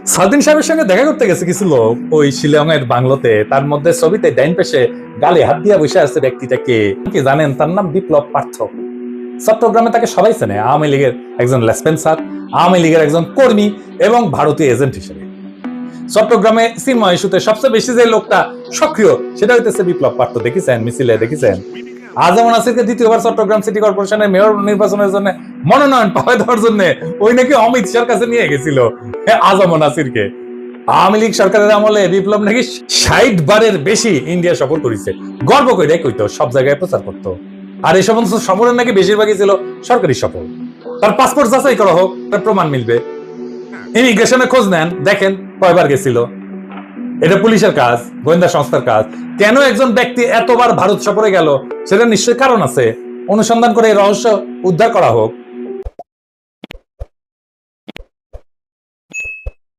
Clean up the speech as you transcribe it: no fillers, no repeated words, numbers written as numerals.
সাউদ্দিন সাহেবের সঙ্গে দেখা করতে গেছে কিছু লোক ওই শিলং এর বাংলোতে, তার মধ্যে ছবিতে ডাইন পেশে গালে হাত দিয়ে বসে আছে ব্যক্তিটাকে কি জানেন? তার নাম বিপ্লব পার্থ। চট্টগ্রামে তাকে সবাই চেনে আওয়ামী লীগের একজন লেসপেন্সার, আওয়ামী লীগের একজন কর্মী এবং ভারতীয় এজেন্ট হিসেবে। চট্টগ্রামে চিন্ময় ইস্যুতে সবচেয়ে বেশি যে লোকটা সক্রিয় সেটা হইতেছে বিপ্লব পার্থ। দেখেছেন মিছিলে, দেখেছেন আজম নাসিরকে দ্বিতীয়বার চট্টগ্রাম সিটি কর্পোরেশনের মেয়র নির্বাচনের জন্য মনোনয়ন পাওয়া দেওয়ার জন্য ওই নাকি অমিত শাহর কাছে নিয়ে গেছিল আজম নাসিরকে। আওয়ামী লীগ সরকারের আমলে বিপ্লব নাকি ৬০ বারের বেশি ইন্ডিয়া সফর করেছে, গর্ব করে কইতো, সব জায়গায় প্রচার করতো। আর এই সমস্ত সফরের নাকি বেশিরভাগই ছিল সরকারি সফর। তার পাসপোর্ট যাচাই করা হোক, তার প্রমাণ মিলবে। ইমিগ্রেশনে খোঁজ নেন, দেখেন কয়বার গেছিল। এটা পুলিশের কাজ, গোয়েন্দা সংস্থার কাজ। কেন একজন ব্যক্তি এতবার ভারত সফরে গেল সেটা নিশ্চয়ই কারণ আছে, অনুসন্ধান করে এই রহস্য উদ্ধার করা হোক।